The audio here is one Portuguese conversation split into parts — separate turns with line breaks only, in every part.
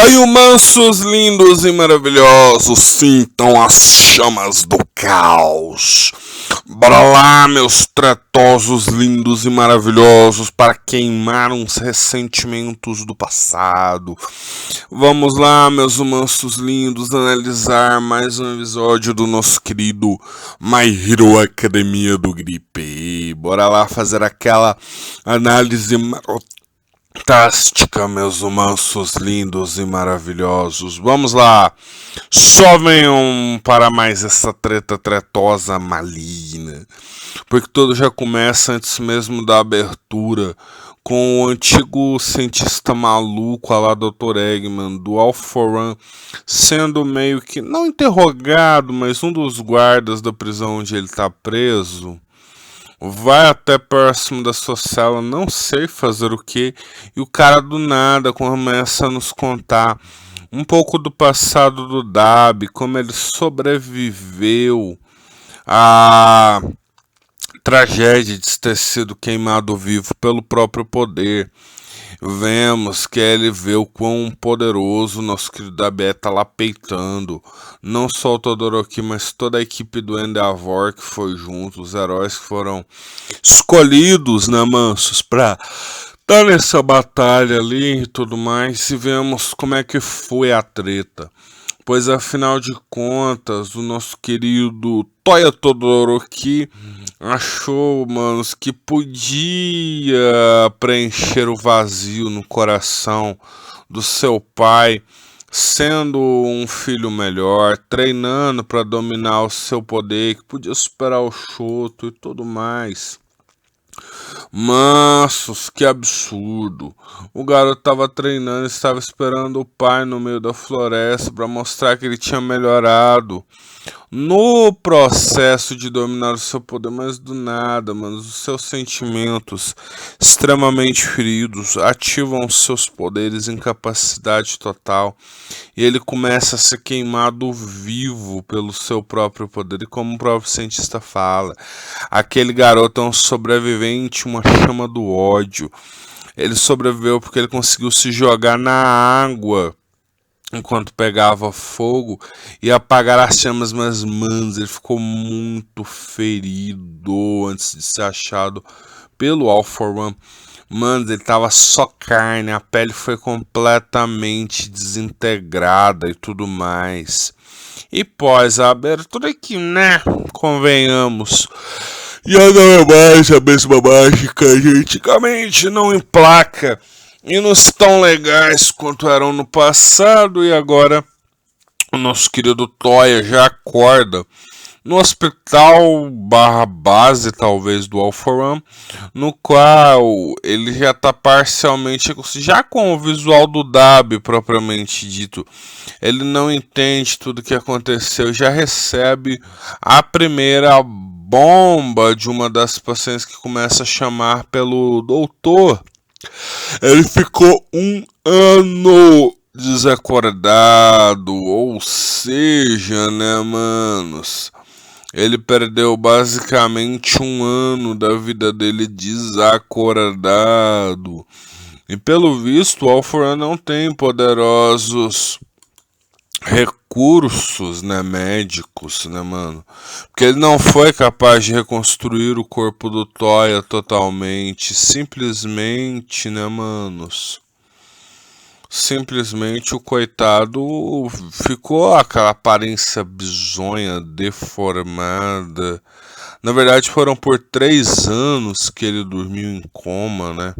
Oi, mansos, lindos e maravilhosos, sintam as chamas do caos. Bora lá, meus tretosos, lindos e maravilhosos, para queimar uns ressentimentos do passado. Vamos lá, meus mansos lindos, analisar mais um episódio do nosso querido My Hero Academia do Gripe. Bora lá fazer aquela análise fantástica, meus mansos lindos e maravilhosos. Vamos lá, só venham para mais essa treta tretosa maligna, porque tudo já começa antes mesmo da abertura, com o antigo cientista maluco, a lá Dr. Eggman, do All-For-One, sendo meio que, não interrogado, mas um dos guardas da prisão onde ele está preso. Vai até próximo da sua cela, não sei fazer o que, e o cara do nada começa a nos contar um pouco do passado do Dabi, como ele sobreviveu à tragédia de ter sido queimado vivo pelo próprio poder. Vemos que ele vê o quão poderoso nosso querido Dabi está lá peitando. Não só o Todoroki, mas toda a equipe do Endeavor que foi junto, os heróis que foram escolhidos, né, mansos, pra estar nessa batalha ali e tudo mais. E vemos como é que foi a treta. Pois afinal de contas, o nosso querido Toya Todoroki achou, manos, que podia preencher o vazio no coração do seu pai, sendo um filho melhor, treinando para dominar o seu poder, que podia superar o Shoto e tudo mais. Mansos, que absurdo. O garoto estava treinando, estava esperando o pai no meio da floresta para mostrar que ele tinha melhorado no processo de dominar o seu poder, mas do nada, mano, os seus sentimentos extremamente feridos ativam os seus poderes em capacidade total e ele começa a ser queimado vivo pelo seu próprio poder. E como o próprio cientista fala, aquele garoto é um sobrevivente, uma chama do ódio. Ele sobreviveu porque ele conseguiu se jogar na água enquanto pegava fogo e apagar as chamas, mas mano, ele ficou muito ferido antes de ser achado pelo All-For-One. Mano, ele tava só carne, a pele foi completamente desintegrada e tudo mais. E pós a abertura aqui, né, convenhamos, já não é mais a mesma mágica de antigamente, não emplaca e não estão legais quanto eram no passado. E agora o nosso querido Toya já acorda no hospital barra base, talvez, do All-For-One, no qual ele já está parcialmente, já com o visual do Dabi propriamente dito. Ele não entende tudo o que aconteceu, já recebe a primeira bomba de uma das pacientes que começa a chamar pelo doutor. Ele ficou um ano desacordado, ou seja, né, manos, ele perdeu basicamente um ano da vida dele desacordado. E pelo visto, o All-For-One não tem poderosos recursos, né, médicos, né, mano, porque ele não foi capaz de reconstruir o corpo do Toya totalmente, simplesmente, né, manos, simplesmente o coitado ficou aquela aparência bizonha, deformada. Na verdade foram por 3 anos que ele dormiu em coma, né,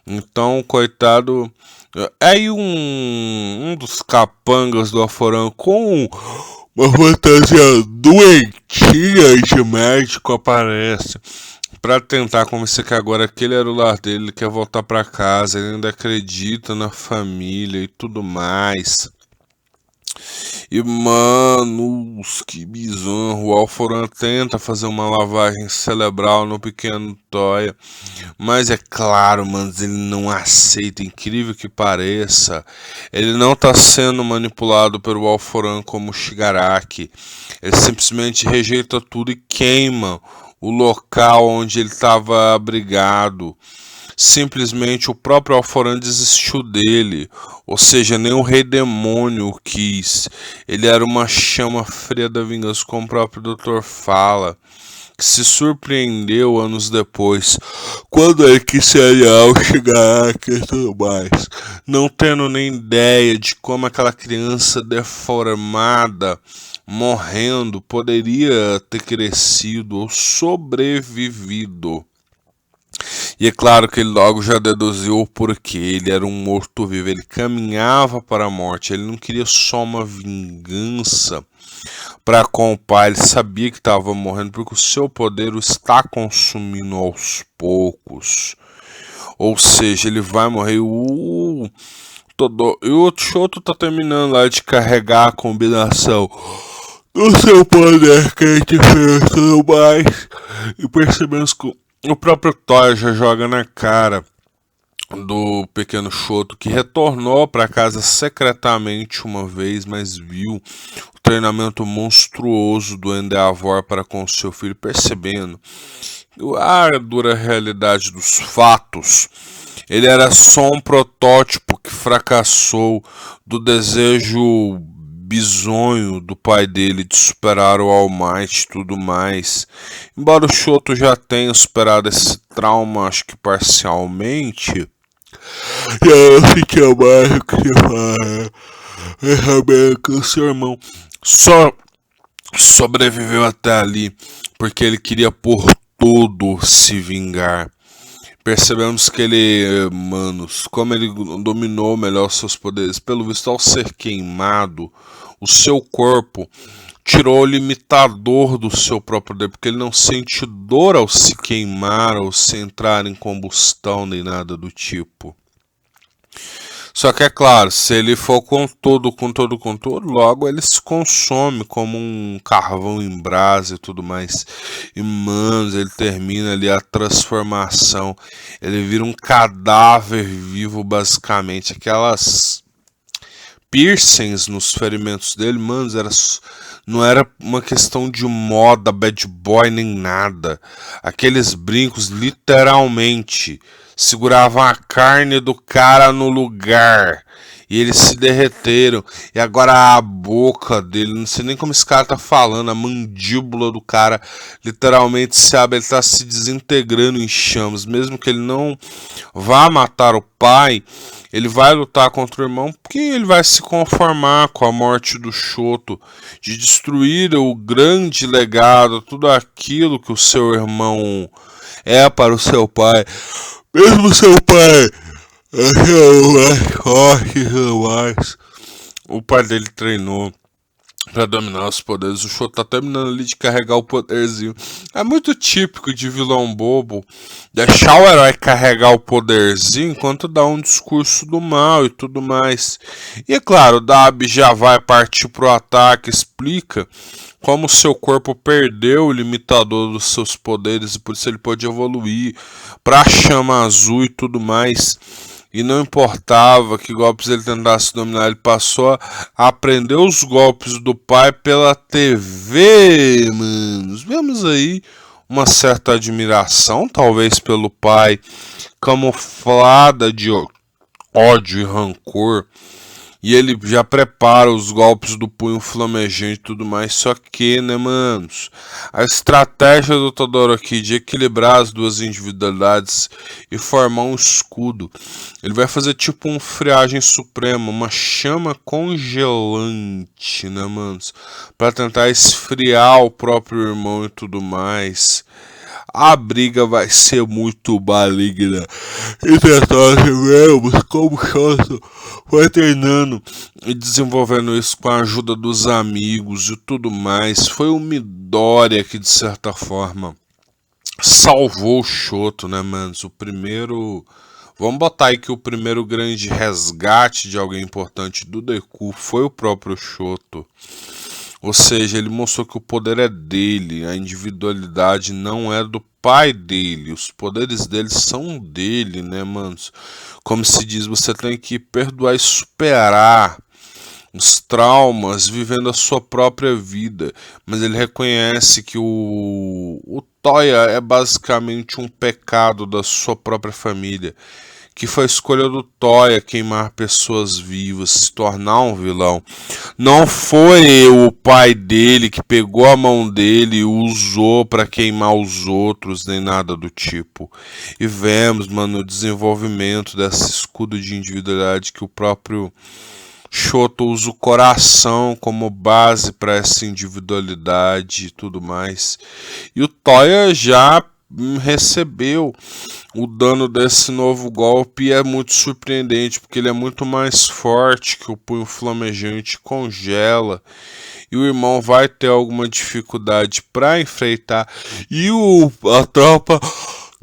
então o coitado é aí um dos capangas do All-For-One com uma fantasia doentia de médico aparece para tentar convencer que agora aquele era o lar dele, ele quer voltar para casa, ele ainda acredita na família e tudo mais. E mano, que bizarro, o All-For-One tenta fazer uma lavagem cerebral no pequeno Toya, mas é claro, mano, ele não aceita, incrível que pareça, ele não tá sendo manipulado pelo All-For-One como Shigaraki, ele simplesmente rejeita tudo e queima o local onde ele estava abrigado. Simplesmente o próprio Alforã desistiu dele, ou seja, nem o Rei Demônio o quis. Ele era uma chama fria da vingança, como o próprio Doutor fala, que se surpreendeu anos depois, quando ele quis se aliar ao Shigaraki e tudo mais, não tendo nem ideia de como aquela criança deformada, morrendo, poderia ter crescido ou sobrevivido. E é claro que ele logo já deduziu o porquê. Ele era um morto-vivo, ele caminhava para a morte, ele não queria só uma vingança para com o pai, ele sabia que estava morrendo porque o seu poder o está consumindo aos poucos. Ou seja, ele vai morrer. E o Choto tá terminando lá de carregar a combinação do seu poder que a gente fez e tudo mais. E percebemos que o próprio Toya já joga na cara do pequeno Choto, que retornou para casa secretamente uma vez, mas viu o treinamento monstruoso do Endeavor para com seu filho, percebendo a dura realidade dos fatos. Ele era só um protótipo que fracassou do desejo bizonho do pai dele de superar o All Might e tudo mais. Embora o Choto já tenha superado esse trauma, acho que parcialmente, e eu senti mais o que você fala. É saber que o seu irmão só sobreviveu até ali porque ele queria por tudo se vingar. Percebemos que ele, manos, como ele dominou melhor seus poderes, pelo visto ao ser queimado, o seu corpo tirou o limitador do seu próprio poder, porque ele não sente dor ao se queimar, ou se entrar em combustão, nem nada do tipo. Só que é claro, se ele for com todo, logo ele se consome como um carvão em brasa e tudo mais. E manos, ele termina ali a transformação. Ele vira um cadáver vivo, basicamente. Aquelas piercings nos ferimentos dele, manos, não era uma questão de moda, bad boy, nem nada. Aqueles brincos, literalmente, seguravam a carne do cara no lugar. E eles se derreteram. E agora a boca dele, não sei nem como esse cara tá falando, a mandíbula do cara literalmente se abre, ele tá se desintegrando em chamas. Mesmo que ele não vá matar o pai, ele vai lutar contra o irmão porque ele vai se conformar com a morte do Choto, de destruir o grande legado, tudo aquilo que o seu irmão é para o seu pai. Mesmo seu pai o pai dele treinou para dominar os poderes. O Choto tá terminando ali de carregar o poderzinho. É muito típico de vilão bobo deixar o herói carregar o poderzinho enquanto dá um discurso do mal e tudo mais. E é claro, o Dabi já vai partir pro ataque, explica como seu corpo perdeu o limitador dos seus poderes e por isso ele pode evoluir pra chama azul e tudo mais. E não importava que golpes ele tentasse dominar, ele passou a aprender os golpes do pai pela TV, manos. Vemos aí uma certa admiração, talvez pelo pai, camuflada de ódio e rancor. E ele já prepara os golpes do punho flamejante e tudo mais. Só que, né, manos, a estratégia do Todoroki de equilibrar as duas individualidades e formar um escudo. Ele vai fazer tipo um friagem suprema, uma chama congelante, né, manos? Pra tentar esfriar o próprio irmão e tudo mais. A briga vai ser muito maligna. Então nós vemos como o Choto vai treinando e desenvolvendo isso com a ajuda dos amigos e tudo mais. Foi o Midoriya que de certa forma salvou o Choto, né, manos? O primeiro... Vamos botar aí que o primeiro grande resgate de alguém importante do Deku foi o próprio Choto. Ou seja, ele mostrou que o poder é dele, a individualidade não é do pai dele, os poderes dele são dele, né, manos? Como se diz, você tem que perdoar e superar os traumas, vivendo a sua própria vida, mas ele reconhece que o Toya é basicamente um pecado da sua própria família, que foi a escolha do Toya queimar pessoas vivas, se tornar um vilão. Não foi o pai dele que pegou a mão dele e usou para queimar os outros, nem nada do tipo. E vemos, mano, o desenvolvimento desse escudo de individualidade que o próprio Shoto usa o coração como base para essa individualidade e tudo mais. E o Toya já recebeu o dano desse novo golpe e é muito surpreendente, porque ele é muito mais forte que o punho flamejante, congela, e o irmão vai ter alguma dificuldade para enfrentar, e a tropa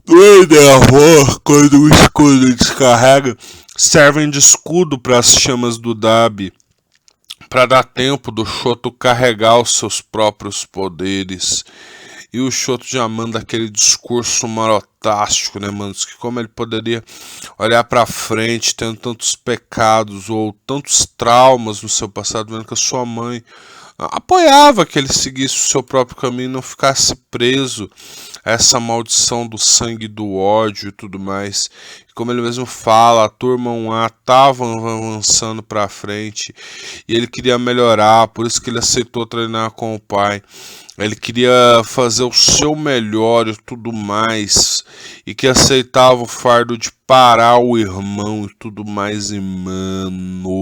do Endeavor, quando o escudo descarrega, servem de escudo para as chamas do Dabi, para dar tempo do Shoto carregar os seus próprios poderes. E o Shoto já manda aquele discurso marotástico, né, mano? Que como ele poderia olhar pra frente, tendo tantos pecados ou tantos traumas no seu passado, vendo que a sua mãe apoiava que ele seguisse o seu próprio caminho e não ficasse preso a essa maldição do sangue, do ódio e tudo mais. E como ele mesmo fala, a turma 1A estava avançando pra frente e ele queria melhorar, por isso que ele aceitou treinar com o pai. Ele queria fazer o seu melhor e tudo mais, e que aceitava o fardo de parar o irmão e tudo mais, e manos,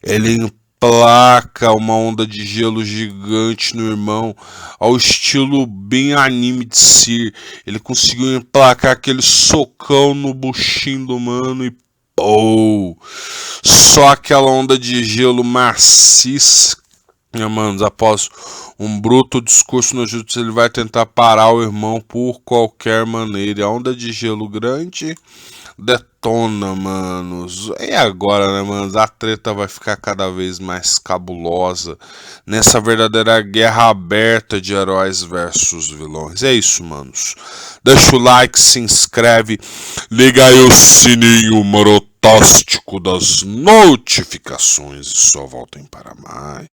ele emplaca uma onda de gelo gigante no irmão, ao estilo bem anime de Seer. Ele conseguiu emplacar aquele socão no buchinho do mano e pô! Só aquela onda de gelo maciça. Manos, após um bruto discurso no jutsu, ele vai tentar parar o irmão por qualquer maneira. A onda de gelo grande detona, manos. E agora, né, manos? A treta vai ficar cada vez mais cabulosa nessa verdadeira guerra aberta de heróis versus vilões. É isso, manos. Deixa o like, se inscreve, liga aí o sininho marotástico das notificações e só voltem para mais.